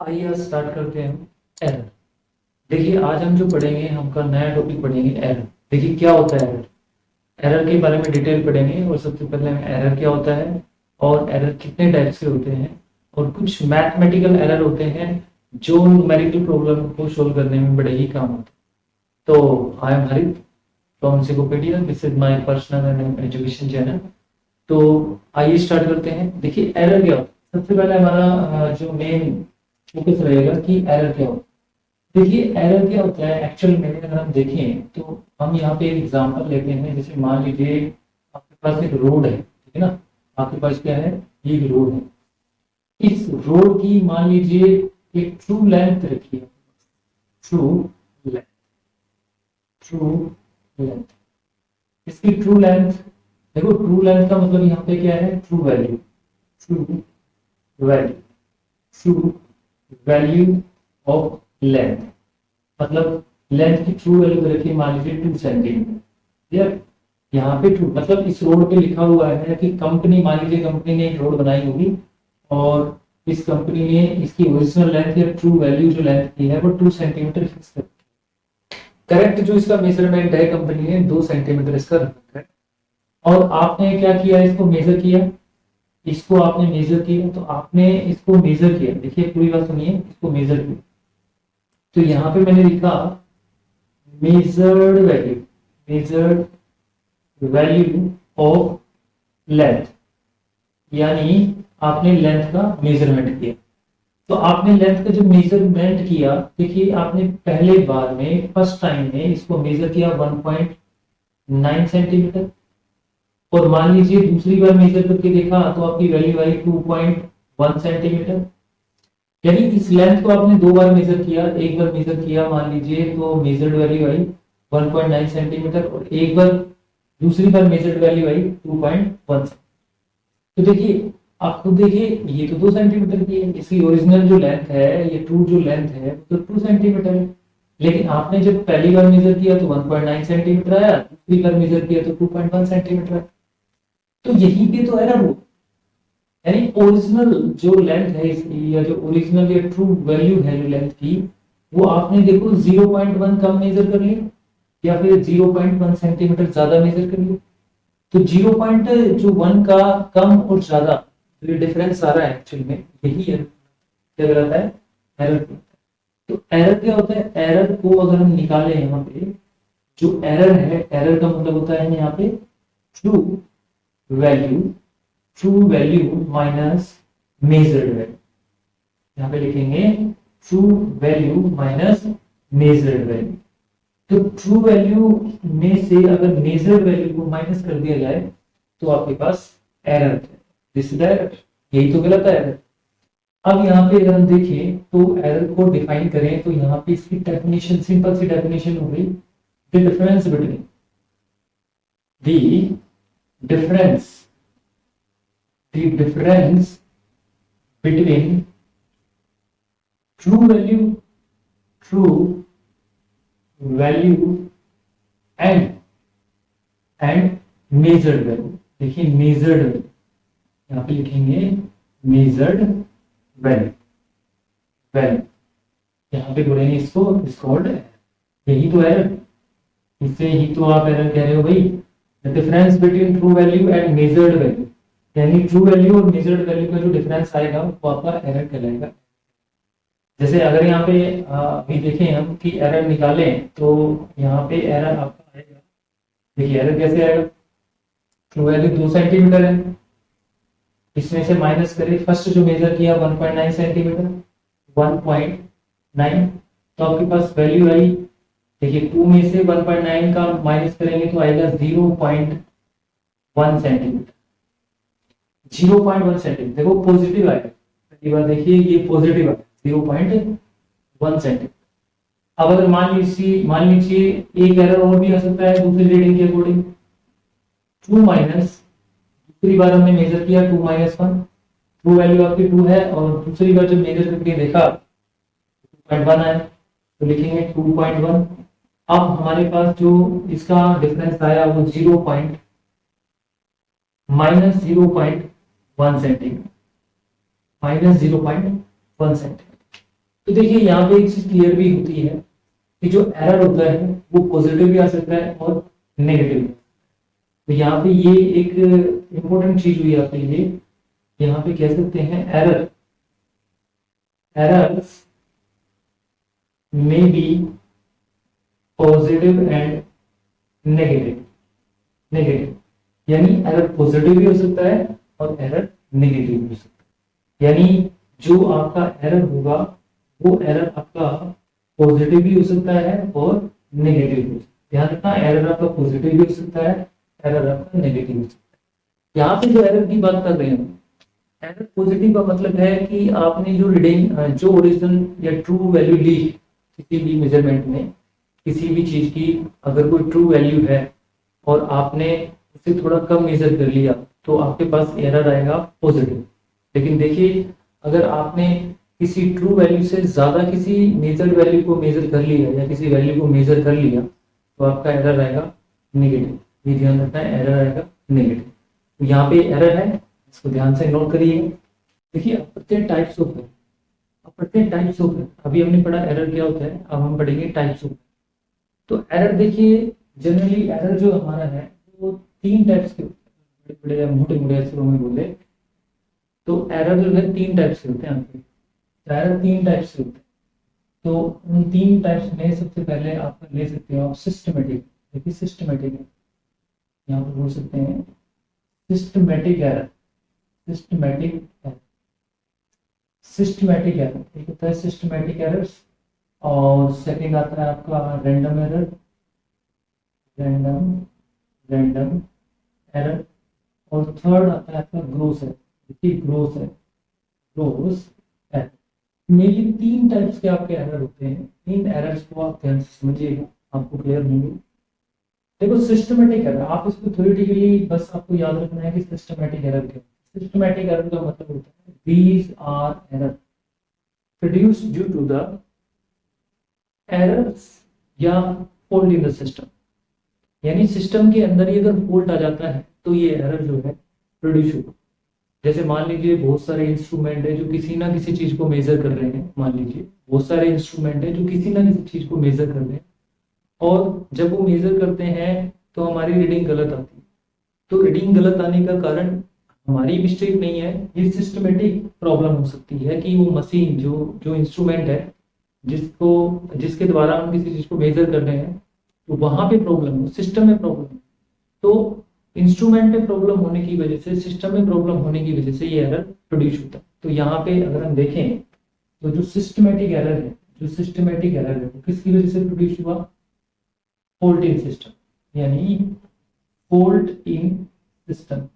आइए आज स्टार्ट करते हैं एरर। देखिए आज हम जो पढ़ेंगे हमका नया टॉपिक पढ़ेंगे एरर। देखिए क्या होता है एरर। एरर के बारे में डिटेल पढ़ेंगे और सबसे पहले हम एरर क्या होता है और एरर कितने टाइप से होते हैं और कुछ मैथमेटिकल एरर होते हैं जो न्यूमेरिकल प्रॉब्लम को सोल्व करने में बड़े ही काम होते हैं। तो आई एम हरित from encyclopedia, this is my personal and education channel. तो आइए स्टार्ट करते हैं। देखिए एरर क्या होता है। सबसे पहले हमारा जो मेन फोकस रहेगा कि एरर क्या होता है। देखिए एरर क्या होता है एक्चुअल में अगर हम देखें तो हम यहाँ पे एक एग्जांपल लेते हैं। जैसे मान लीजिए आपके पास एक रोड है, ठीक है ना। आपके पास क्या है, ये एक रोड है। इस रोड की मान लीजिए एक ट्रू लेंथ रखी है। ट्रू लेंथ, ट्रू लेंथ, इसकी ट्रू लेंथ देखो। ट्रू लेंथ का मतलब यहाँ पे क्या है, true value, true value, true value of length. मतलब लेंथ की ट्रू वैल्यू रखिए मान लीजिए 2 सेंटीमीटर। यार यहाँ पे ट्रू मतलब इस रोड पे लिखा हुआ है कि कंपनी, मान लीजिए कंपनी ने एक रोड बनाई होगी और इस कंपनी ने इसकी ओरिजिनल लेंथ या ट्रू वैल्यू जो लेंथ की है वो 2 सेंटीमीटर फिक्स कर। करेक्ट जो इसका मेजरमेंट है कंपनी ने 2 सेंटीमीटर इसका रखा है। और आपने क्या किया, इसको मेजर किया, इसको आपने मेजर किया। तो आपने इसको मेजर किया, देखिए पूरी बात सुनिए, इसको मेजर किया। तो यहाँ पे मैंने लिखा measured value, measured value of length, यानी आपने लेंथ का मेजरमेंट किया। तो आपने लेंथ का जो मेजरमेंट किया, देखिए आपने पहले बार में फर्स्ट टाइम में इसको मेजर किया 1.9 सेंटीमीटर और मान लीजिए दूसरी बार मेजर करके देखा तो आपकी वैल्यू आई 2.1 सेंटीमीटर। यानी इस लेंथ को आपने 2 बार मेजर किया। एक बार मेजर किया मान लीजिए तो मेजर्ड वैल्यू आई 1.9 सेंटीमीटर और एक बार दूसरी बार मेजर्ड वैल्यू आई 2.1। तो देखिए आप खुद देखिए, ये तो 2 सेंटीमीटर की है, इसकी ओरिजिनल जो लेंथ है, ये ट्रू जो लेंथ है तो 2 सेंटीमीटर है। लेकिन आपने जब पहली बार मेजर किया तो 1.9 सेंटीमीटर आया, दूसरी बार मेजर किया तो 2.1 सेंटीमीटर आया। तो यहीं पे तो एरर हो, यानी ओरिजिनल जो लेंथ है इसकी या जो ओरिजिनल या ट्रू वैल्यू है जो लेंथ की, वो आपने देखो 0.1 कम मेजर कर लिया या फिर 0.1 सेंटीमीटर ज्यादा मेजर कर लिया। तो 0.1 का कम और ज्यादा तो ये डिफरेंस आ रहा है एक्चुअल में, यही है क्या कहलाता है, एरर। तो एरर क्या होता है, एरर को अगर हम निकालें यहाँ पे, जो एरर है, एरर का मतलब होता है यहाँ पे true value, true value minus measured value. यहाँ पे लिखेंगे true value minus measured value. तो ट्रू वैल्यू में से अगर मेजर्ड वैल्यू को माइनस कर दिया जाए तो आपके पास एरर है। दिस इज एरर, यही तो गलत है एरर। अब यहाँ पे अगर हम देखें तो एरर को डिफाइन करें तो यहाँ पे इसकी डेफिनेशन, सिंपल सी डेफिनेशन हो गई, the difference between, the difference, the difference between true value, true value and measured value। देखिए measured value, यहाँ पे लिखेंगे measured value, value यहाँ पे बोलेंगे इसको is called error। यही तो एरर, इससे ही तो आप एरर कह रहे हो भाई, the difference between true value and measured value, यानी ट्रू वैल्यू और मेजर्ड वैल्यू का जो डिफरेंस आएगा वो आपका एरर कहलाएगा। जैसे अगर यहाँ पे अभी देखें हम कि एरर निकालें तो यहाँ पे एरर आपका आएगा, देखिए एरर कैसे आएगा, ट्रू वैल्यू 2 सेंटीमीटर है, इसमें से माइनस करें फर्स्ट जो मेजर किया 1.9 सेंटीमीटर, 1.9, तो आपके पास वैल्यू आई, देखिए 2 में से 1.9 का माइनस करेंगे तो आएगा 0.1 सेंटीमीटर। 0.1 सेंटीमीटर देखो पॉजिटिव आएगा, पहली बार देखिए ये पॉजिटिव आएगा 0.1 सेंटीमीटर। अब अगर मान लीजिए एक एरर और भी आ सकता है दूसरी रीडिंग के अकॉर्डिंग, 2 माइनस, दूसरी बार हमने मेजर किया 2 माइनस 1, ट्रू वैल्यू आपकी 2 है और दूसरी बार जब मेजर करके देखा 2.1 आया तो लिखेंगे 2.1। अब हमारे पास जो इसका डिफरेंस आया वो माइनस 0.1 सेंटीमीटर, माइनस 0.1 सेंटीमीटर। तो देखिए यहाँ पे एक चीज क्लियर भी होती है कि जो एरर होता है वो पॉजिटिव भी आ सकता है और नेगेटिव भी। तो यहाँ पे ये एक इंपॉर्टेंट चीज हुई आपके लिए, यहाँ पे कह सकते हैं error errors may be positive and negative negative यानी एरर पॉजिटिव भी हो सकता है और एरर नेगेटिव भी हो सकता है। यानी जो आपका एरर होगा वो एरर आपका पॉजिटिव भी हो सकता है और नेगेटिव भी हो सकता है। ध्यान रखना, एरर आपका पॉजिटिव भी हो सकता है, एरर आपका नेगेटिव हो सकता है। यहाँ पे जो एरर की बात कर रहे हैं, एरर पॉजिटिव का मतलब है कि आपने जो रीडिंग जो ओरिजिनल या ट्रू वैल्यू ली किसी भी मेजरमेंट में, किसी भी चीज की अगर कोई ट्रू वैल्यू है और आपने उससे थोड़ा कम मेजर कर लिया तो आपके पास एरर आएगा पॉजिटिव। लेकिन देखिए अगर आपने किसी ट्रू वैल्यू से ज्यादा किसी मेजर वैल्यू को मेजर कर लिया या किसी वैल्यू को मेजर कर लिया तो आपका एरर आएगा नेगेटिव। ये ध्यान रखना है, एरर आएगा नेगेटिव। तो यहाँ पे एरर है, इसको ध्यान से नोट करिए। देखिए प्रत्येक टाइप्स ऑफ है, प्रत्येक टाइप्स ऑफ है। अभी हमने पढ़ा एरर क्या होता है, अब हम पढ़ेंगे टाइप्स ऑफ। तो एरर देखिए जनरली एरर जो हमारा है वो 3 टाइप्स के बड़े बड़े मोटे मोटे अक्षरों में बोले तो एरर जो है 3 टाइप्स के होते हैं। आपके एरर 3 टाइप्स के होते हैं। तो उन 3 टाइप्स में सबसे पहले आप ले सकते हो आप सिस्टमेटिक। देखिए सिस्टमेटिक है, यहाँ पर बोल सकते हैं systematic error. Systematic error, systematic error एक होता है सिस्टमेटिक एरर्स, और सेकंड आता है आपका रैंडम एरर, रैंडम एरर, और थर्ड आता है आपका ग्रोस एरर। देखिए ग्रोस है, ग्रोस एरर। मेनली 3 टाइप्स के आपके एरर होते हैं। इन एरर्स को आप ध्यान से समझिएगा, आपको क्लियर होंगे। देखो सिस्टमेटिक एरर, आप इसको थ्योरेटिकली बस आपको याद रखना है कि सिस्टमेटिक एरर क्या है। सिस्टमेटिक एरर का मतलब होता है these are error produced due to the errors या फॉल्ट इन द सिस्टम। यानी सिस्टम के अंदर ही अगर फॉल्ट आ जाता है तो ये एरर जो है प्रोड्यूस होगा। जैसे मान लीजिए बहुत सारे इंस्ट्रूमेंट है जो किसी ना किसी चीज को मेजर कर रहे हैं। मान लीजिए बहुत सारे इंस्ट्रूमेंट है जो किसी ना किसी चीज को मेजर कर रहे हैं, और जब वो मेजर करते हैं तो हमारी रीडिंग गलत आती है। तो रीडिंग गलत आने का कारण हमारी मिस्टेक नहीं है, ये सिस्टमेटिक प्रॉब्लम हो सकती है कि वो मशीन जो इंस्ट्रूमेंट है जिसके द्वारा हम किसी चीज को मेजर कर रहे हैं तो वहां पे प्रॉब्लम हो, सिस्टम में प्रॉब्लम है। तो इंस्ट्रूमेंट में प्रॉब्लम होने की वजह से, सिस्टम में प्रॉब्लम होने की वजह से ये एरर प्रोड्यूस होता है। तो यहाँ पे अगर हम देखें तो जो सिस्टमेटिक एरर है, वो किसकी वजह से प्रोड्यूस हुआ? Fault in system. यानी फॉल्ट इन सिस्टम,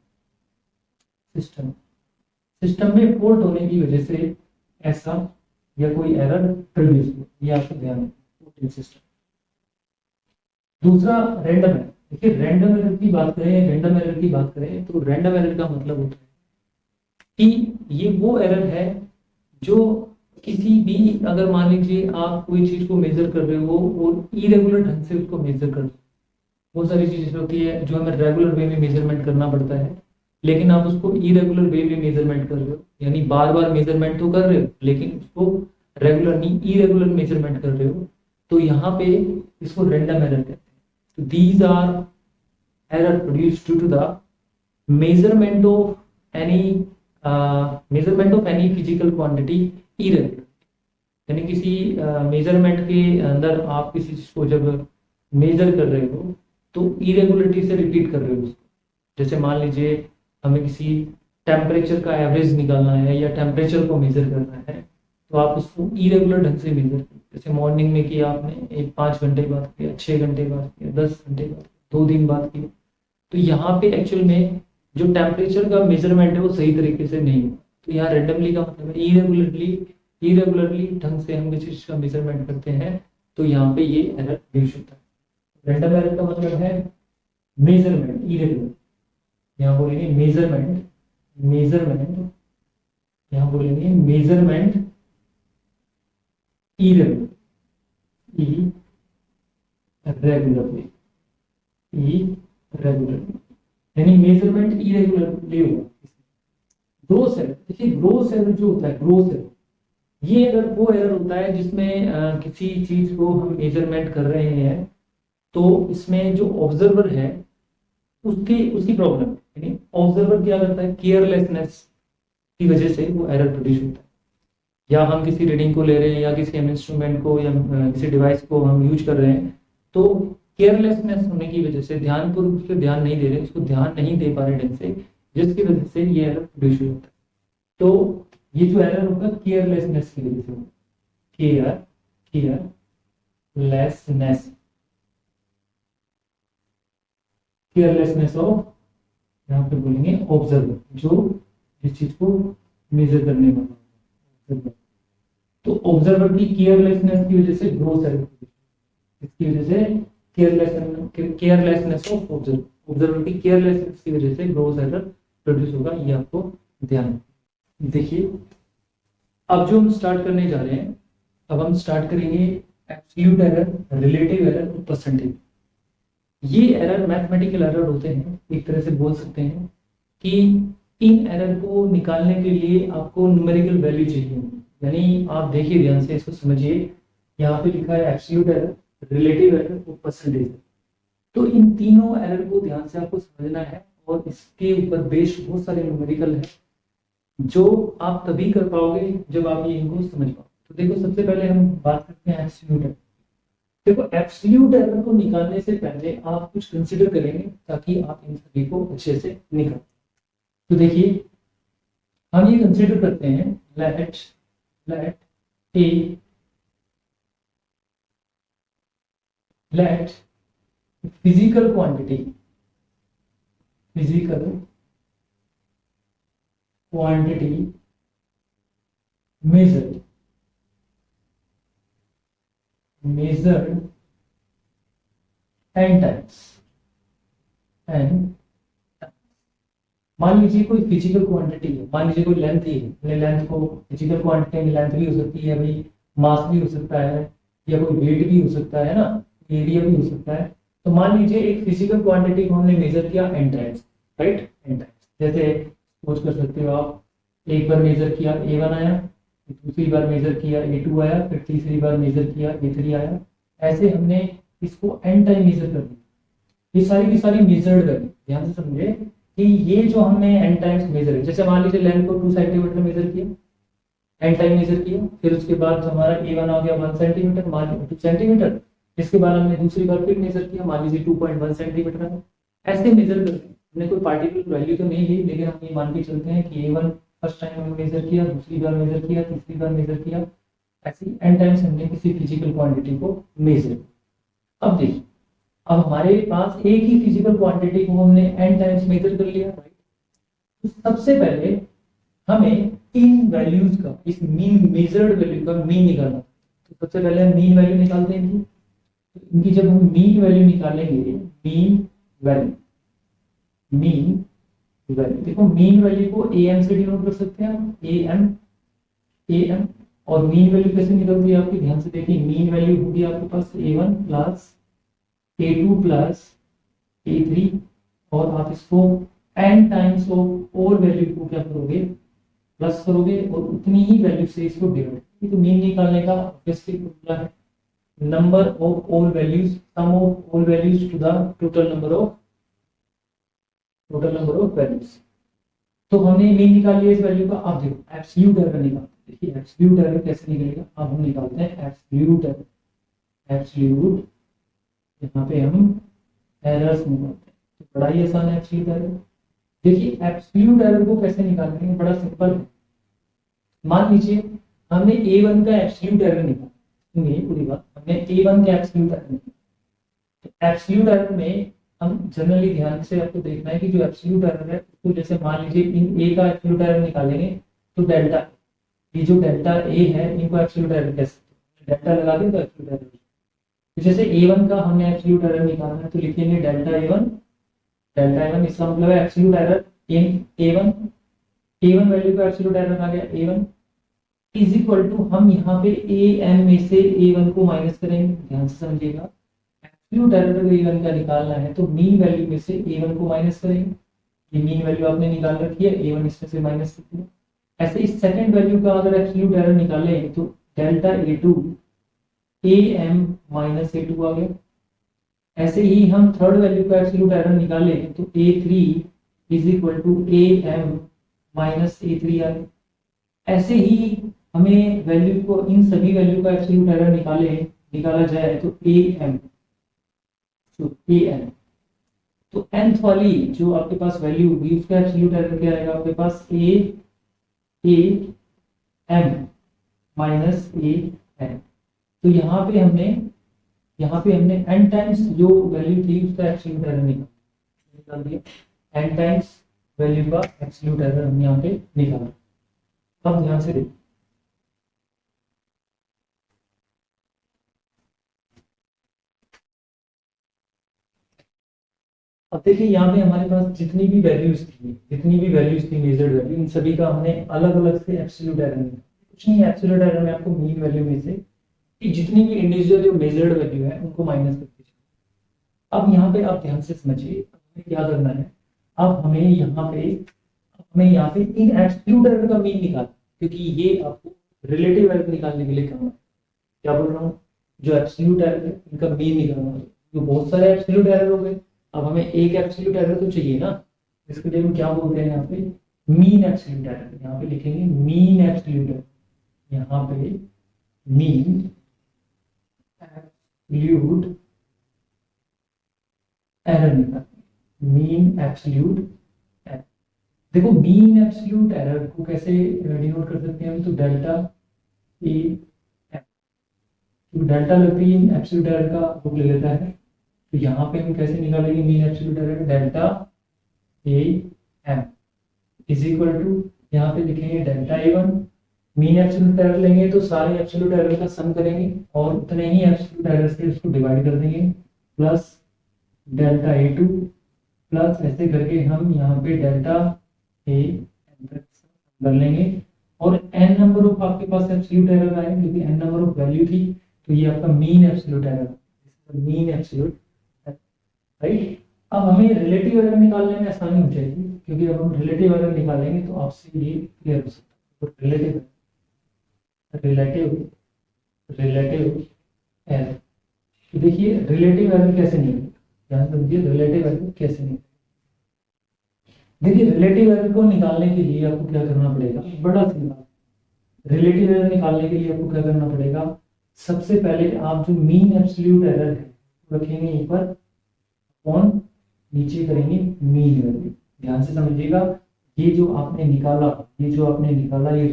सिस्टम में फॉल्ट होने की वजह से ऐसा या कोई एरर प्रोड्यूस हुआ। ये आपको ध्यान है, फॉल्ट इन सिस्टम। दूसरा रैंडम है। देखिए रैंडम एरर की बात करें तो रैंडम एरर का मतलब होता है कि ये वो एरर है जो किसी भी, अगर मान लीजिए आप कोई चीज को मेजर कर रहे हो और इरेगुलर ढंग से उसको मेजर कर रहे हो। बहुत सारी चीजें होती है जो हमें रेगुलर वे में मेजरमेंट करना पड़ता है, लेकिन आप उसको इरेगुलर वे में मेजरमेंट कर रहे हो। यानी बार बार मेजरमेंट तो कर रहे हो लेकिन उसको रेगुलर नहीं, इरेगुलर मेजरमेंट कर रहे हो। तो यहाँ पे इसको रैंडम एरर कहते हैं। तो these are error produced due to the measurement of any physical quantity irregular. यानी किसी मेजरमेंट के अंदर आप किसी चीज को जब मेजर कर रहे हो तो इरेगुलरिटी से रिपीट कर रहे हो उसको। जैसे मान लीजिए हमें किसी टेम्परेचर का एवरेज निकालना है या टेम्परेचर को मेजर करना है तो आप उसको इरेगुलर ढंग से मेजर करो। जैसे मॉर्निंग में किया आपने, एक 5 घंटे बाद किया, 6 घंटे बाद किया, 10 घंटे बाद, 2 दिन बाद किया, तो यहाँ पे एक्चुअल में जो टेम्परेचर का मेजरमेंट है वो सही तरीके से नहीं हुआ। तो यहाँ रेंडमली का मतलब है इरेगुलरली ढंग से हम किसी चीज का मेजरमेंट करते हैं तो यहाँ पे ये एरर प्रोड्यूस होता है। रैंडम एरर का मतलब है मेजरमेंट इरेगुलर। यहाँ बोलेंगे मेजरमेंट, यहाँ बोलेंगे मेजरमेंट इरेगुलरली, यानी मेजरमेंट इरेगुलरली होगा। ग्रोस एरर, देखिए ग्रोस एरर जो होता है, ये एरर वो एरर होता है जिसमें किसी चीज को हम मेजरमेंट कर रहे हैं, तो इसमें जो ऑब्जर्वर है उसकी उसकी प्रॉब्लम, यानी ऑब्जर्वर क्या करता है, केयरलेसनेस की वजह से वो एरर प्रोड्यूस होता है। या हम किसी रीडिंग को ले रहे हैं या किसी इंस्ट्रूमेंट को या किसी डिवाइस को हम यूज कर रहे हैं, तो केयरलेसनेस होने की वजह से ध्यानपूर्वक उस पर ध्यान नहीं दे रहे, उसको ध्यान नहीं दे पा रहे ढंग से, जिसकी वजह से ये एरर प्रोड्यूस होता है। तो ये जो एरर होगा केयरलेसनेस की वजह से होगा, केयरलेसनेस, केयरलेसनेस ऑफ, यहाँ पे बोलेंगे ऑब्जर्वर, जो इस चीज को मेजर करने वाला। तो ऑब्जर्वर की केयरलेसनेस की वजह से ग्रोथ एरर, इसकी वजह से केयरलेसनेस ऑफ ऑब्जर्वर, ऑब्जर्वर की केयरलेसनेस की वजह से ग्रोथ एरर प्रोड्यूस होगा, ये आपको ध्यान। देखिए अब जो हम स्टार्ट करने जा रहे हैं, अब हम स्टार्ट करेंगे एब्सोल्यूट एरर, रिलेटिव एरर और परसेंटेज। ये एरर मैथमेटिकल एरर होते हैं, एक तरह से बोल सकते हैं कि इन एरर को निकालने के लिए आपको न्यूमेरिकल वैल्यू चाहिए। यानी आप देखिए ध्यान से, इसको समझिए, यहाँ पे लिखा है एब्सोल्यूट एरर, रिलेटिव एरर और परसेंटेज। तो इन तीनों एरर को ध्यान से आपको समझना है, और इसके ऊपर बेस्ड बहुत सारे न्यूमेरिकल है जो आप तभी कर पाओगे जब आप ये इनको समझ पाओ। तो देखो सबसे पहले हम बात करते हैं एब्सोल्यूट एरर। देखो एब्सोल्यूट एरर को निकालने से पहले आप कुछ कंसिडर करेंगे ताकि आप इन सभी को अच्छे से निकाल। तो देखिए हम ये कंसिडर करते हैं, let physical quantity measured n times, मान लीजिए कोई फिजिकल क्वांटिटी है, मान लीजिए कोई लेंथ ही है, लेंथ को फिजिकल क्वांटिटी में लेंथ भी हो सकती है भाई, मास भी हो सकता है, या कोई वेट भी हो सकता है ना, एरिया भी हो सकता है। तो मान लीजिए एक फिजिकल क्वांटिटी को हमने मेजर किया n times, right, n times. जैसे सोच कर सकते हो आप, एक बार मेजर किया A1 आया, दूसरी बार मेजर किया A2 आया, फिर तीसरी बार मेजर किया A3 आया। ऐसे हमने इसको n टाइम मेजर कर दिया। ये सारी की सारी मेजर्ड वैल्यू, ध्यान से समझे कि ये जो हमने n टाइम्स मेजर है, जैसे मान लीजिए लेंथ को 2 सेंटीमीटर मेजर किया, n टाइम मेजर किया, फिर उसके बाद हमारा A1 आ गया 1 सेंटीमीटर, मान लीजिए 2 सेंटीमीटर, इसके बाद हमने दूसरी बार फिर मेजर किया, मान लीजिए 2.1 सेंटीमीटर है। ऐसे मेजर करते हैं, हमने कोई पार्टिकुलर वैल्यू तो नहीं ली, लेकिन हम ये मान के चलते हैं कि A1 फर्स्ट टाइम हमने मेजर किया, दूसरी बार मेजर किया, तीसरी बार मेजर किया, ऐसे n टाइम्स हमने किसी फिजिकल क्वांटिटी को मेजर। अब देखिए, अब हमारे पास एक ही फिजिकल क्वांटिटी को हमने n टाइम्स मेजर कर लिया, राइट। तो सबसे पहले हमें इन वैल्यूज का, इस मीन मेजर्ड वैल्यू का मीन निकालना। तो सबसे पहले हम मीन वैल्यू निकालते हैं इनकी। तो इनकी जब हम मीन वैल्यू निकालेंगे, मीन वैल्यू देखो, मीन वैल्यू को am से डिनोट कर सकते हैं हम, am। और मीन वैल्यू कैसे निकलती है आपकी, ध्यान से देखिए, मीन वैल्यू होगी आपके पास A1 plus A2 plus A3, और आप इसको n times of all value को क्या करोगे, प्लस करोगे, और उतनी ही वैल्यू से इसको डिवाइड। तो मीन निकालने का ऑब्वियसली फॉर्मूला है number of all values, sum of all values to the total number of values. तो हमने मीन निकाल लिया इस वैल्यू का। अब देखो एब्सोल्यूट एरर निकालते हैं। देखिए एब्सोल्यूट एरर कैसे निकलेगा, अब हम निकालते हैं एब्सोल्यूट एरर। यहाँ पे हम एरर्स निकालते हैं, तो बड़ा ही आसान है एब्सोल्यूट एरर। देखिए एब्सोल्यूट एरर को कैसे निकालेंगे, बड़ा सिंपल है। मान लीजिए हमने A1 का एब्सोल्यूट एरर निकाला, पूरी बात, हमने A1 का एब्सोल्यूट एरर निकाला। तो एब्सोल्यूट एरर में हम जनरली ध्यान से आपको देखना है कि जो एब्सोल्यूट एरर है उसको, जैसे मान लीजिए इन A का एब्सोल्यूट एरर निकालेंगे तो डेल्टा, ये जो डेल्टा A है इनको एब्सोल्यूट एरर कह सकते हैं, डेल्टा लगा दें तो एब्सोल्यूट एरर। तो जैसे A1 का हमने एब्सोल्यूट एरर निकालना है तो लिखेंगे डेल्टा A1, इसका मतलब है absolute error in A1 value का एब्सोल्यूट एरर आ गया A1 इज इक्वल टू, हम यहाँ पे AM में से A1 को माइनस करेंगे, ध्यान से समझिएगा। एब्सोल्यूट एरर अगर A1 का निकालना है तो मीन वैल्यू में से A1 को माइनस करेंगे। ये मीन वैल्यू आपने निकाल रखी है, A1 इसमें से माइनस कर दिया। ऐसे इस सेकंड वैल्यू का अगर एब्सोल्यूट एरर निकालें तो delta A2 AM minus A2 आ गया। ऐसे ही हम थर्ड वैल्यू का एब्सोल्यूट एरर निकालें तो A3 is equal to AM minus A3 आ गया। ऐसे ही हमें वैल्यू को, इन सभी वैल्यू का एब्सोल्यूट एरर निकाला जाए तो AM, तो AM, तो nth वाली जो आपके पास वैल्यू होगी उसका एब्सोल्यूट एरर क्या आएगा आपके पास, AM माइनस AM। तो यहाँ पे हमने n टाइम्स जो वैल्यू थी उसका एब्सोल्यूट एरर निकाल दिया। n टाइम्स वैल्यू का एब्सोल्यूट एरर हम यहाँ पे निकाला। अब ध्यान से देखिए, अब देखिए यहाँ पे हमारे पास जितनी भी वैल्यूज थी मेजर्ड वैल्यू, इन सभी का हमने अलग अलग से एब्सोल्यूट एरर निकाला। कुछ नहीं, एब्सोल्यूट एरर में आपको मीन वैल्यू में से जितनी भी इंडिविजुअल जो मेजर्ड वैल्यू है उनको माइनस करके चलिए। अब यहाँ पे आप ध्यान से समझिए, हमें क्या करना है। अब हमें यहाँ पे इन एब्सोल्यूट एरर का मीन निकालना, क्योंकि ये आपको रिलेटिव एरर निकालने के लिए काम है। क्या बोल रहा हूँ, जो एब्सोल्यूट एरर है इनका मीन निकालना है। तो बहुत सारे एब्सोल्यूट एरर हो गए, अब हमें एक एब्सोल्यूट एरर तो चाहिए ना। इसके लिए हम क्या बोलते हैं, यहाँ पे मीन एब्सोल्यूट एरर। यहाँ पे लिखेंगे मीन एब्सोल्यूट एरर, यहाँ पे मीन एब्सोल्यूट एरर निकालते, मीन एब्सोल्यूट एरर। देखो मीन एब्सोल्यूट एरर को कैसे डिनोट कर सकते हैं हम, तो डेल्टा ए एम, तो डेल्टा लगती है एब्सोल्यूट एरर का रूप ले लेता है। तो यहाँ पे हम कैसे निकालेंगे mean absolute error, delta A M is equal to, यहाँ पे लिखेंगे delta A1। Mean absolute error लेंगे तो सारे एब्सोल्यूट एरर का सम करेंगे और उतने ही एब्सोल्यूट एरर से उसको डिवाइड कर देंगे, प्लस डेल्टा A2, प्लस ऐसे करके हम यहाँ पे डेल्टा ए एम तक कर लेंगे। और n नंबर ऑफ आपके पास एब्सोल्यूट एरर आए, क्योंकि n नंबर ऑफ वैल्यू थी, तो ये आपका mean absolute error, mean absolute, right. अब हमें रिलेटिव एरर निकालने में आसानी हो जाएगी, क्योंकि अब हम रिलेटिव एरर निकालेंगे तो आपसे ये क्लियर हो सकता है। तो रिलेटिव एरर, तो देखिए रिलेटिव एरर कैसे निकलेगा, ध्यान समझिए रिलेटिव एरर कैसे निकलेगा। देखिए रिलेटिव एरर को निकालने के लिए आपको क्या करना पड़ेगा, बड़ा सिंपल। रिलेटिव एरर निकालने के लिए आपको क्या करना पड़ेगा, सबसे पहले आप जो मीन एब्सोल्यूट एरर है रखेंगे ऊपर, कौन नीचे करेंगे मीन वैल्यू। ध्यान से समझिएगा, ये जो आपने निकाला ये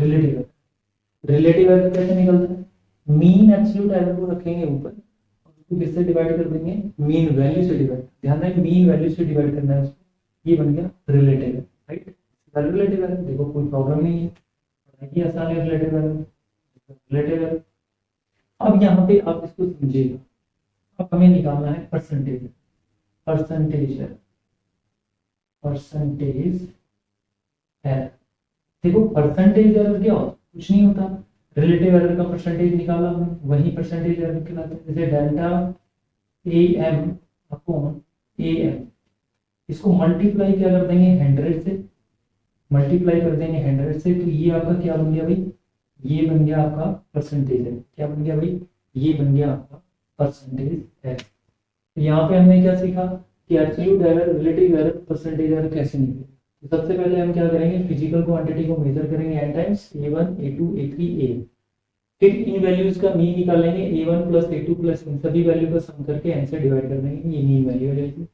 रिलेटिव एरर कैसे निकलता है, मीन एब्सोल्यूट एरर को रखेंगे ऊपर और उसको किससे डिवाइड कर देंगे, मीन वैल्यू से डिवाइड। ध्यान रहे मीन वैल्यू से डिवाइड करना है उसको, ये बन गया रिलेटिव, राइट। रिलेटिव एरर देखो कोई प्रॉब्लम नहीं है, ये आसान है रिलेटिव एरर। अब यहाँ पे आप इसको समझिएगा, अब हमें निकालना है परसेंटेज एरर। देखो परसेंटेज एरर क्या होता है, कुछ नहीं होता, रिलेटिव एरर का परसेंटेज निकाला हमने, वही परसेंटेज एरर कहलाता है। जैसे delta A M upon A M, इसको मल्टीप्लाई क्या कर देंगे 100 से, तो ये आपका क्या बन गया भाई, ये बन गया आपका परसेंटेज है। क्या बन गया भाई, ये बन गया आपका परसेंटेज है। तो यहाँ पे हमने क्या सीखा कि absolute error, relative error, percentage error कैसे निकले। तो सबसे पहले हम क्या करेंगे, फिजिकल क्वांटिटी को मेजर करेंगे n times, A1 A2 A3 A। फिर इन वैल्यूज का मीन निकालेंगे, A1 प्लस A2 प्लस इन सभी वैल्यू का सम करके n से डिवाइड कर देंगे, ये मीन वैल्यू हो जाएगी।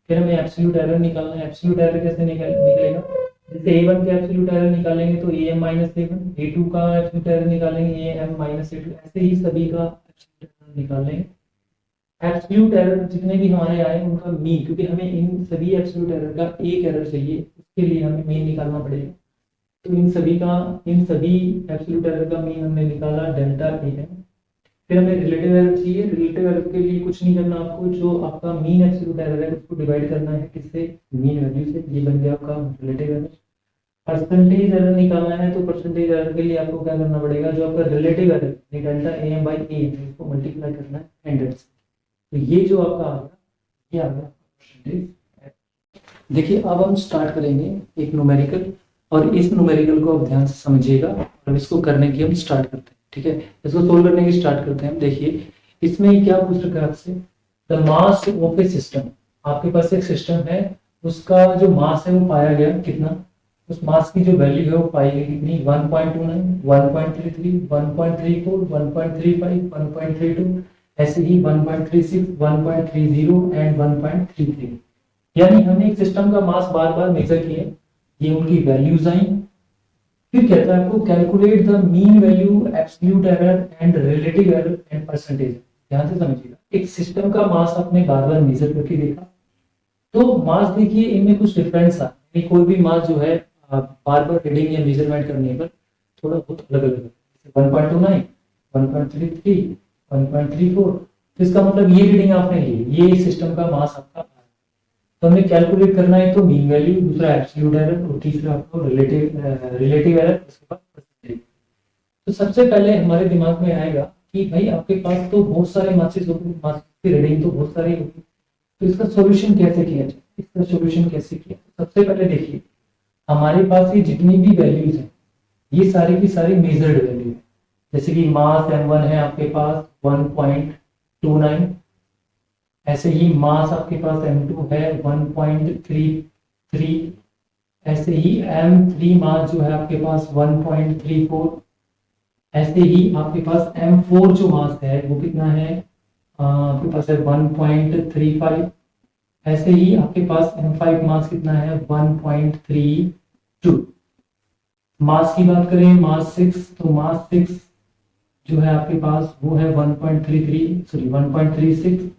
फिर हमें एब्सोल्यूट एरर निकालना है। एब्सोल्यूट एरर कैसे निकलेगा, जैसे A1 का एब्सोल्यूट एरर निकालेंगे तो AM माइनस A1, A2 का एब्सोल्यूट एरर निकालेंगे AM माइनस A2, ऐसे ही सभी का एब्सोल्यूट एरर निकाल लेंगे। एब्सोल्यूट एरर जितने भी हमारे आए उनका मीन, क्योंकि हमें इन सभी एब्सोल्यूट एरर का एक एरर चाहिए, उसके लिए हमें मीन निकालना पड़ेगा। तो इन सभी एब्सोल्यूट एरर का मीन हमने निकाला डेल्टा ए एम। फिर हमें रिलेटिव एरर चाहिए, रिलेटिव एरर के लिए कुछ नहीं करना आपको, जो आपका मीन एब्सोल्यूट एरर है उसको डिवाइड करना है किससे, मीन वैल्यू से, ये बन गया आपका रिलेटिव एरर। परसेंटेज एरर निकालना है तो परसेंटेज एरर के लिए आपको क्या करना पड़ेगा, जो आपका relative error delta A M by A इसको मल्टीप्लाई करना है 100 से। तो ये जो आपका आ गया, ये आ गया परसेंटेज एरर। देखिए अब हम स्टार्ट करेंगे एक न्यूमेरिकल, और इस न्यूमेरिकल को आप ध्यान से समझिएगा और इसको करने की हम स्टार्ट करते हैं। ठीक है, इसको सोल्व करने की स्टार्ट करते हैं। देखिए इसमें क्या पूछ रखा है आपसे, the mass of A system. आपके पास एक सिस्टम है, उसका जो मास है वो पाया गया कितना, उस मास की जो वैल्यू है वो पाई गई कितनी, 1.29, 1.33, 1.34, 1.35, 1.32, ऐसे ही 1.36, 1.30 एंड 1.33। यानी हमने एक सिस्टम का मास बार बार मेजर किया, ये उनकी वैल्यूज आई। फिर कहता है आपको calculate the mean value, absolute error and relative error and percentage. ध्यान से समझिएगा, एक सिस्टम का मास आपने बार बार मेजर करके देखा, तो मास देखिए इनमें कुछ डिफरेंस आ, कोई भी मास जो है बार बार रीडिंग या मेजरमेंट करने पर थोड़ा बहुत अलग अलग है। 1.29, 1.33, 1.34, तो इसका मतलब ये रीडिंग आपने ली, ये सिस्टम का मास आपका। तो हमें कैलकुलेट करना है तो मीन वैल्यू, दूसरा एब्सोल्यूट एरर और तीसरा आपको रिलेटिव एरर, उसके बाद परसेंटेज। तो सबसे पहले हमारे दिमाग में आएगा कि भाई आपके पास तो बहुत सारे मासेस होंगे, मास की रीडिंग तो बहुत सारी होगी, तो इसका सॉल्यूशन कैसे किया जाए, इसका सॉल्यूशन कैसे किया। सबसे पहले देखिए हमारे पास ये जितनी भी वैल्यूज हैं ये सारी की सारी मेजर्ड वैल्यू है। जैसे कि मास m1 है आपके पास 1.29, ऐसे ही मास आपके पास m2 है 1.33, ऐसे ही m3 मास जो है आपके पास 1.34, ऐसे ही आपके पास m4 जो मास है वो कितना है, आपके पास है 1.35, ऐसे ही आपके पास m5 मास कितना है 1.32। मास की बात करें मास 6, तो मास 6 जो है आपके पास वो है 1.36।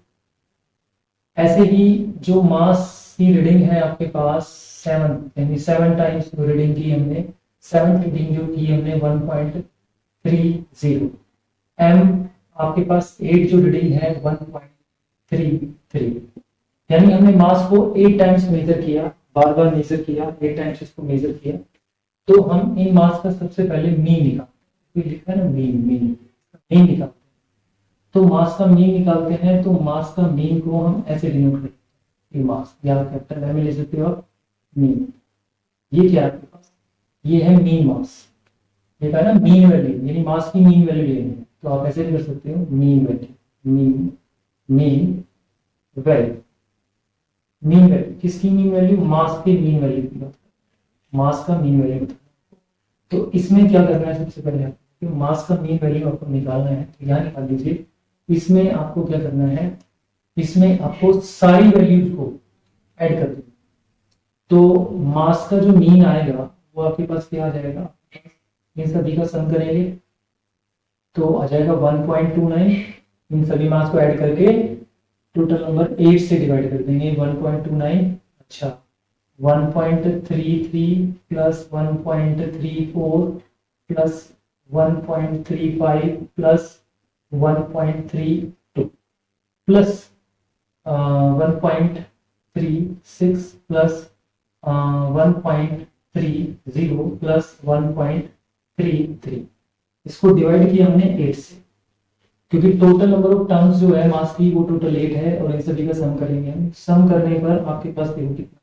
ऐसे ही जो मास की रीडिंग है आपके पास 7, यानी 7 टाइम्स रीडिंग की हमने, 7 रीडिंग जो की हमने 1.30। m आपके पास 8 जो रीडिंग है 1.33, यानी हमने मास को 8 टाइम्स मेजर किया, बार बार मेजर किया, 8 टाइम्स इसको मेजर किया। तो हम इन मास का सबसे पहले मीन निकालते हैं, लिखा है ना मीन, मीन निकालते हैं। तो मास का मीन निकालते हैं, तो मास का मीन को हम ऐसे डिनोट करते हैं, मास या कैपिटल एम ले सकते हो आप, मीन। ये क्या है आपके पास, ये है मीन मास, ये है ना मीन वैल्यू, यानी मास की मीन वैल्यू लेनी है, तो आप ऐसे भी कर सकते हो mean value, mean value, mean value किसकी मीन वैल्यू, मास की मीन वैल्यू की बात, मास का मीन वैल्यू। तो इसमें क्या करना है, सबसे पहले आपको मास का मीन वैल्यू आपको निकालना है, तो यहाँ निकाल दीजिए। इसमें आपको क्या करना है, इसमें आपको सारी वैल्यूज को ऐड कर दो, तो मास का जो मीन आएगा वो आपके पास क्या आ जाएगा, इन सभी का सम करेंगे तो आ जाएगा 1.29। इन सभी मास को ऐड करके टोटल नंबर 8 से डिवाइड कर देंगे, 1.29, अच्छा 1.33 plus 1.34 plus 1.35 plus 1.32 plus 1.36 plus 1.30 plus 1.33, इसको डिवाइड किया हमने 8 से, क्योंकि टोटल नंबर ऑफ टर्म्स जो है मास की वो टोटल 8 है, और इन सभी का सम करेंगे हम। सम करने पर आपके पास देखो कितना,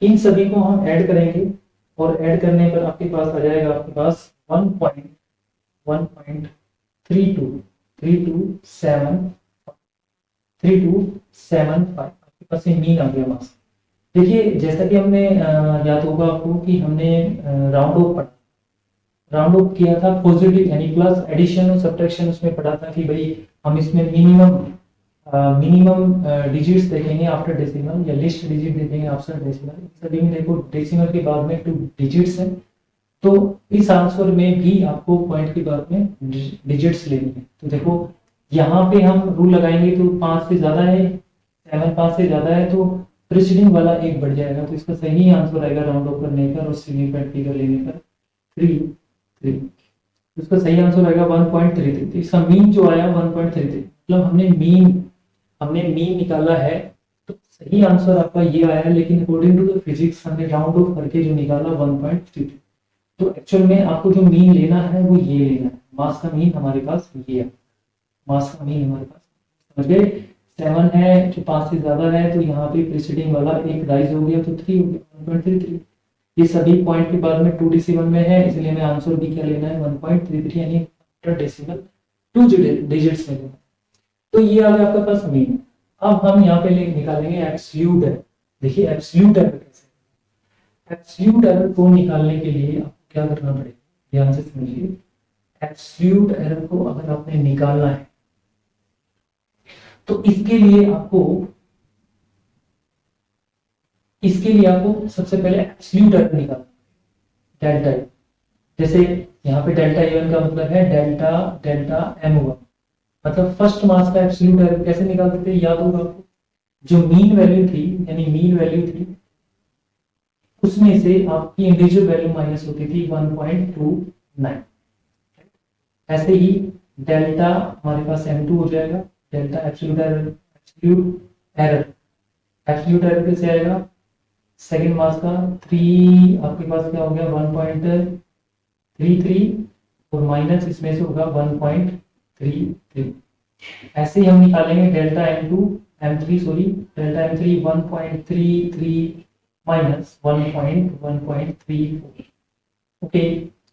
इन सभी को हम ऐड करेंगे और ऐड करने पर आपके पास आ जाएगा, आपके पास 1.3275 आपके पास ये मीन आ गया मास। देखिए जैसा कि हमने याद होगा आपको कि हमने राउंड ऑफ पढ़ा, राउंड ऑफ किया था पॉजिटिव यानी प्लस, एडिशन और सब्ट्रैक्शन उसमें पढ़ा था कि भाई हम इसमें मिनिमम डिजिट्स देखेंगे आफ्टर डेसिमल, या लिस्ट डिजिट देखेंगे आफ्टर डेसिमल। सभी में देखो डेसिमल के बाद में 2 डिजिट्स हैं, तो इस आंसर में भी आपको पॉइंट के बाद में डिजिट्स लेनी है। तो देखो यहाँ पे हम रूल लगाएंगे, तो 5 से ज्यादा है, 7 5 से ज्यादा है तो प्रीसीडिंग वाला 1 बढ़ जाएगा, तो इसका सही आंसर आएगा राउंड ऑफ करने पर और सिग्निफिकेंट फिगर लेने पर 3। इसका सही आंसर आएगा 1.33। तो इसका मीन जो आया 1.33, मतलब हमने मीन निकाला है, तो सही आंसर आपका ये आया, लेकिन अकॉर्डिंग टू द फिजिक्स हमने राउंड ऑफ करके जो निकाला 1.33। तो एक्चुअल में आपको जो मीन लेना है वो ये लेना है, मास का मीन हमारे पास ये है, मास का मीन हमारे पास समझ गए। 7 है जो 5 से ज्यादा है, तो यहाँ पे प्रीसीडिंग वाला 1 राइज हो गया तो 3 हो गया 1.33। ये सभी पॉइंट के बाद में 2 डेसिमल में है, इसलिए हमें आंसर भी क्या लेना है 1.33 यानी डेसिमल 2 डिजिट्स में लेना है। तो ये आ गया आपके पास मीन। अब हम यहाँ पे निकालेंगे एब्सोल्यूट एरर। देखिए एब्सोल्यूट एरर कैसे, एब्सोल्यूट एरर को निकालने के लिए आपको क्या करना पड़ेगा, ध्यान से समझिए। एब्सोल्यूट एरर को अगर आपने निकालना है तो इसके लिए आपको सबसे पहले एब्सोल्यूट एरर निकालना, डेल्टा ए। जैसे यहाँ पे डेल्टा ए1 का मतलब है डेल्टा डेल्टा m1, मतलब फर्स्ट मास का एब्सोल्यूट एरर कैसे निकालते थे, याद होगा आपको। जो मीन वैल्यू थी, यानी मीन वैल्यू थी, उसमें से आपकी इंडिविजुअल वैल्यू माइनस होती थी 1.29। ऐसे ही डेल्टा हमारे पास m2 हो जाएगा, delta absolute error. Absolute error कैसे आएगा, सेकंड मास का 3 आपके पास क्या हो गया 1.33 और माइनस इसमें से होगा 1.33। ऐसे ही हम निकालेंगे delta m3 sorry delta m3 1.33 minus 1.34। Okay,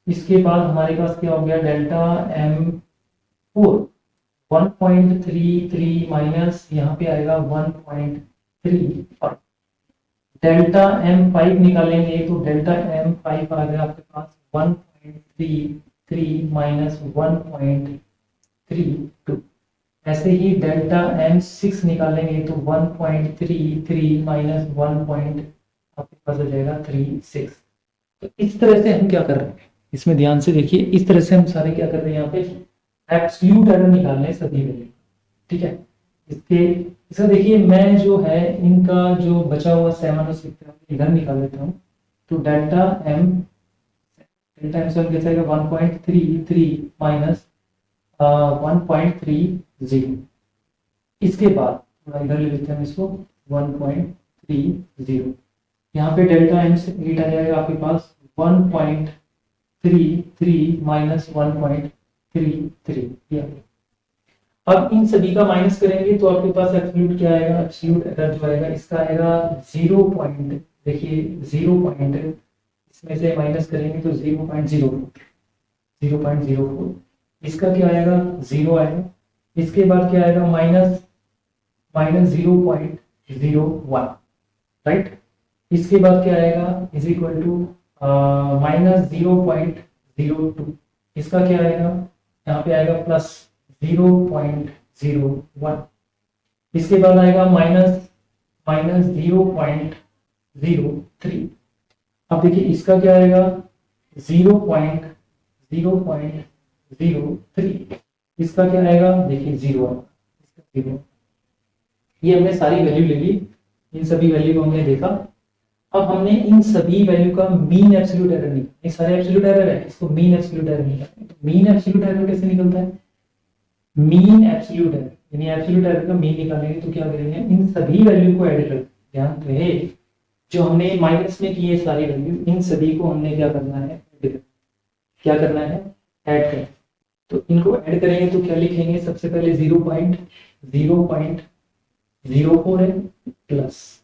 इसके बाद हमारे पास क्या हो गया डेल्टा m4 1.33 माइनस यहाँ पे आएगा 1.35। डेल्टा m5 निकालेंगे तो डेल्टा m5 आ गया आपके पास 1.33 माइनस 1.32। ऐसे ही डेल्टा m6 निकालेंगे तो 1.33 माइनस 1. आपके पास हो जाएगा 36। तो इस तरह से हम क्या कर रहे हैं, इसमें ध्यान से देखिए, इस तरह से हम सारे क्या कर रहे हैं यहाँ पे एब्सोल्यूट एरर निकालने सभी वैल्यू। ठीक है, इसका देखिए मैं जो है इनका जो बचा हुआ 7 और 6 इधर निकाल लेता हूँ। तो डेल्टा m 7 कैसे आएगा 1.33 माइनस 1.30। इसके बाद इधर ले लेते हैं इसको 1.30। यहाँ पे डेल्टा m से 8 आ जाएगा आपके पास 1.33 माइनस 1.33। अब इन सभी का माइनस करेंगे तो आपके पास एब्सोल्यूट क्या आएगा, एब्सोल्यूट एरर जो आएगा इसका आएगा 0 पॉइंट, देखिए 0 पॉइंट, इसमें से माइनस करेंगे तो 0.04। इसका क्या आएगा 0 आएगा। इसके बाद क्या आएगा माइनस 0.01, राइट। इसके बाद क्या आएगा इज इक्वल टू माइनस 0.02। इसका क्या आएगा, यहाँ पे आएगा प्लस 0.01। इसके बाद आएगा माइनस 0.03। अब देखिए इसका क्या आएगा 0.03। इसका क्या आएगा देखिए 0 आएगा, इसका 0। ये हमने सारी वैल्यू ले ली, इन सभी वैल्यू को हमने देखा। अब हमने इन सभी वैल्यू का मीन एब्सोल्यूट एरर निकाला। ये सारे एब्सोल्यूट एरर है, इसको मीन एब्सोल्यूट एरर निकालना है। तो मीन एब्सोल्यूट एरर कैसे निकलता है, मीन एब्सोल्यूट एरर यानी एब्सोल्यूट एरर का मीन निकालेंगे तो क्या करेंगे, इन सभी वैल्यू को ऐड कर, ध्यान रहे जो हमने माइनस में किए सारी वैल्यू, इन सभी को हमने क्या करना है, क्या करना है, ऐड करना। तो इनको ऐड करेंगे तो क्या लिखेंगे, सबसे पहले 0.04 है प्लस,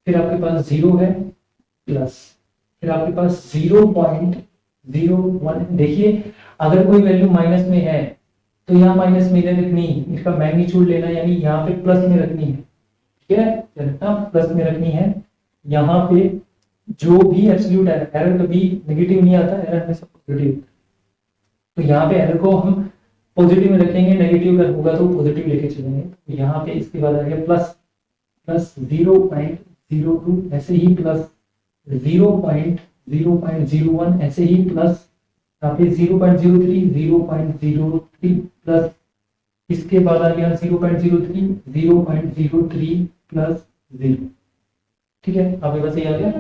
फिर आपके पास 0 है प्लस, फिर आपके पास 0.01। देखिए अगर कोई वैल्यू माइनस में है तो यहाँ माइनस में रखनी, इसका मैग्नीट्यूड लेना, यानी यहाँ पे प्लस में रखनी है। ठीक है, प्लस में रखनी है। यहाँ पे जो भी एब्सोल्यूट एरर कभी नेगेटिव नहीं आता, एरर हमेशा पॉजिटिव। तो यहाँ पे एरर को हम पॉजिटिव में रखेंगे, नेगेटिव होगा तो पॉजिटिव लेके चलेंगे। तो यहाँ पे इसके बाद आएगा प्लस 0.02, ऐसे ही प्लस 0.01, ऐसे ही प्लस यहाँ पे 0.03 प्लस, इसके बाद आ गया 0.03 प्लस 0। ठीक है, आपके पास ये आ गया।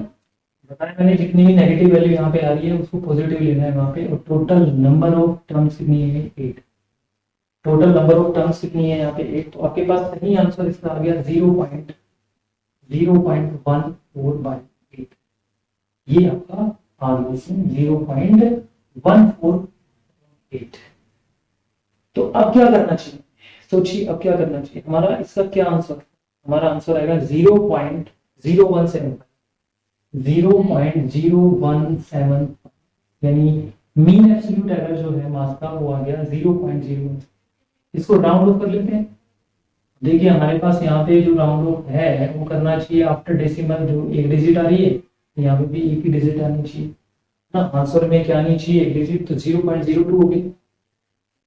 बताया मैंने जितनी भी नेगेटिव वैल्यू यहाँ पे आ रही है उसको पॉजिटिव लेना है वहां पे। और टोटल नंबर ऑफ टर्म्स कितनी है 8, टोटल नंबर ऑफ टर्म्स कितनी है यहाँ पे 8। तो आपके पास सही आंसर इसका आ गया 0.14/8। ये आपका आ गया इसमें 0.148। तो अब क्या करना चाहिए, सोचिए अब क्या करना चाहिए हमारा, इसका क्या आंसर, हमारा आंसर आएगा 0.0175। 0.017, यानी मीन एब्सोल्यूट एरर जो है मास का वो आ गया 0.01। इसको राउंड ऑफ कर लेते हैं। देखिए हमारे पास यहाँ पे जो राउंड ऑफ है वो करना चाहिए आफ्टर डेसिमल, जो एक डिजिट आ रही है यहाँ पे भी एक ही डिजिट आनी चाहिए ना, आंसर में क्या आनी चाहिए, एक डिजिट, तो 0.02 हो गई,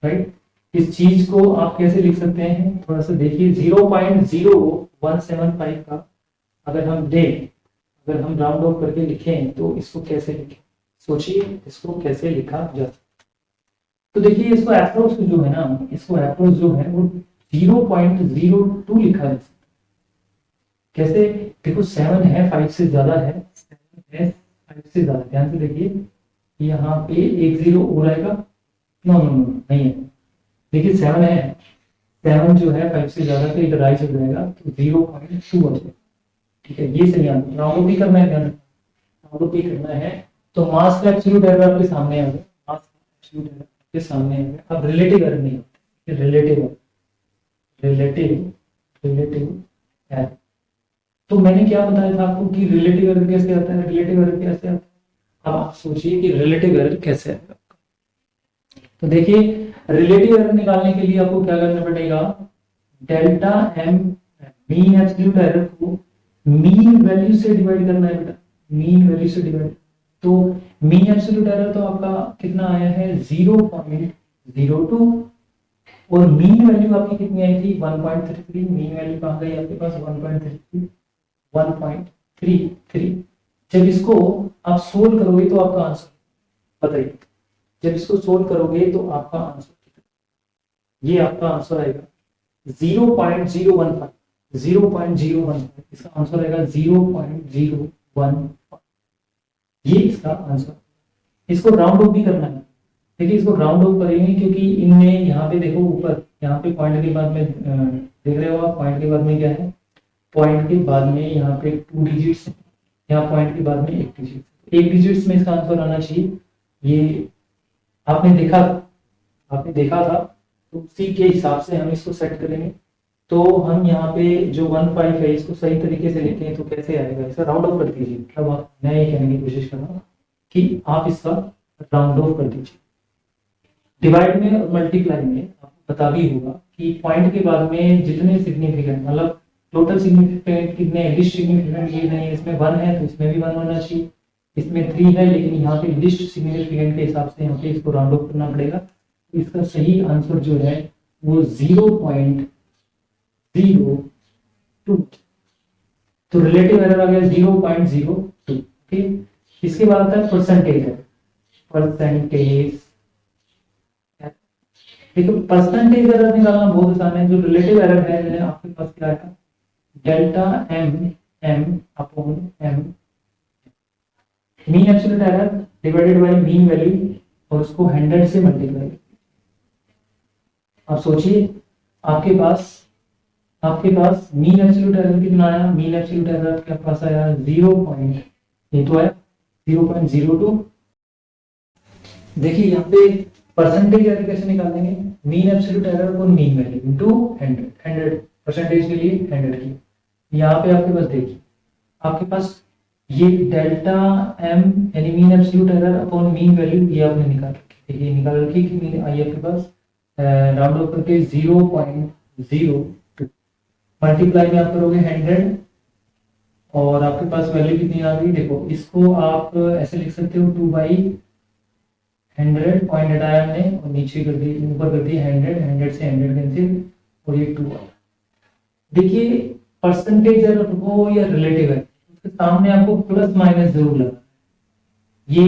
राइट। इस चीज को आप कैसे लिख सकते हैं, थोड़ा सा देखिए, 0.0175 का अगर हम दें, अगर हम राउंड ऑफ करके लिखें तो इसको कैसे लिखें, सोचिए इसको कैसे लिखा जा सकता। तो देखिए इसको अप्रोच जो है ना, इसको अप्रोच जो है वो 0.02 लिखा जा सकता है। कैसे, देखो 7 है 5 से ज्यादा है, 7 है 5 से ज्यादा, ध्यान से देखिए यहाँ पे एक 0 और आएगा, नो नो नो नहीं है, देखिए 7 है, 7 जो है 5 से ज्यादा तो इधर राइट हो जाएगा, तो 0.2 हो जाएगा, ठीक है। ये सही आंसर, राउंड ऑफ भी करना है, राउंड ऑफ भी करना है। तो मास का एब्सोल्यूट एरर आपके सामने आ गया, मास का एब्सोल्यूट एरर आपके सामने आ गया। अब रिलेटिव एरर नहीं होता, रिलेटिव एरर। तो मैंने क्या बताया था आपको कि रिलेटिव एरर कैसे आता है, रिलेटिव एरर कैसे आता है। अब आप सोचिए कि रिलेटिव एरर कैसे आएगा। तो देखिए रिलेटिव एरर निकालने के लिए आपको क्या करना पड़ेगा, delta M, mean absolute error को मीन वैल्यू से डिवाइड करना है बेटा, मीन वैल्यू से डिवाइड। तो मीन एब्सोल्यूट एरर तो आपका कितना आया है 0.02, और मीन वैल्यू आपकी कितनी आई थी 1.33, मीन वैल्यू कहाँ गई आपके पास 1.33। जब इसको आप सोल्व करोगे तो आपका आंसर बताइए, जब इसको सोल्व करोगे तो आपका आंसर कितना, ये आपका आंसर आएगा 0.015, इसका आंसर आएगा 0.015, ये इसका आंसर। इसको राउंड ऑफ भी करना है, देखिए इसको राउंड ऑफ करेंगे क्योंकि इनमें यहाँ पे देखो ऊपर यहाँ पे पॉइंट के बाद में देख रहे हो आप, पॉइंट के बाद में क्या है, पॉइंट के बाद में यहाँ पे 2 डिजिट्स, यहाँ पॉइंट के बाद में 1 डिजिट, 1 डिजिट्स में इसका आंसर आना चाहिए। ये आपने देखा था, तो उसी के हिसाब से हम इसको सेट करेंगे। तो हम यहाँ पे जो 15 है इसको सही तरीके से लिखें तो कैसे आएगा, इसका राउंड ऑफ कर दीजिए। मतलब आप, मैं ये कहने की कोशिश कर रहा हूँ कि आप इसका राउंड ऑफ कर दीजिए। डिवाइड में और मल्टीप्लाई में आपको पता भी होगा कि पॉइंट के बाद में जितने सिग्निफिकेंट, मतलब टोटल सिग्निफिकेंट कितने, लिस्ट सिग्निफिकेंट ये नहीं, इसमें 1 है तो इसमें भी 1 होना चाहिए, इसमें 3 है लेकिन यहाँ पे लिस्ट सिग्निफिकेंट के हिसाब से यहाँ पे इसको राउंड ऑफ करना पड़ेगा। तो इसका सही आंसर जो है वो 0.02, तो रिलेटिव एरर आ गया 0.02, ठीक। इसके बाद आता है परसेंटेज एरर। परसेंटेज, देखो परसेंटेज एरर निकालना बहुत आसान है। जो रिलेटिव एरर है, मैंने आपके पास क्या है, delta M upon M, mean absolute error divided by mean value, और उसको 100 से मल्टीप्लाई। आप सोचिए आपके पास मीन एब्सोल्यूट एरर कितना आया, मीन एब्सोल्यूट एरर आपके पास आया 0.02। देखिए यहाँ पे परसेंटेज एरर कैसे निकालेंगे, मीन एब्सोल्यूट एरर और मीन वैल्यू इनटू 100 परसेंटेज के लिए 100 की। यहाँ पे आपके पास देखिए, आपके पास ये डेल्टा एम यानी mean absolute error upon mean value, ये आपने निकाल रखी, देखिए निकाल रखी कि मीन आई आपके पास राउंड ऑफ करके 0.02, मल्टीप्लाई में आप करोगे 100 और आपके पास वैल्यू कितनी आ गई, देखो इसको आप ऐसे लिख सकते हो 2/100, पॉइंट हटाया हमने और नीचे कर दी, ऊपर कर दी 100 से 100 कैंसिल और ये 2 आया। देखिए परसेंटेज एरर हो या रिलेटिव है, उसके सामने आपको प्लस माइनस जरूर लगा, ये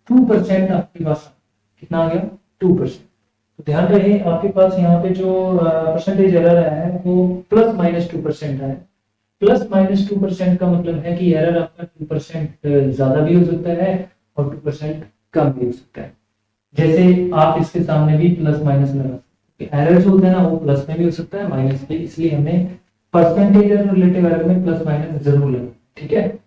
2% आपके पास कितना आ गया 2%। तो ध्यान रहे आपके पास यहाँ पे जो परसेंटेज एरर आया है वो प्लस माइनस 2% आया है। प्लस माइनस 2% का मतलब है कि एरर आपका 2% ज्यादा भी हो सकता है और 2% कम भी हो सकता है। जैसे आप इसके सामने भी प्लस माइनस लगा सकते हैं, एरर जो होता है ना वो प्लस में भी हो सकता है माइनस में, इसलिए हमने परसेंटेज एरर रिलेटिव एरर में प्लस माइनस जरूर लगा, ठीक है।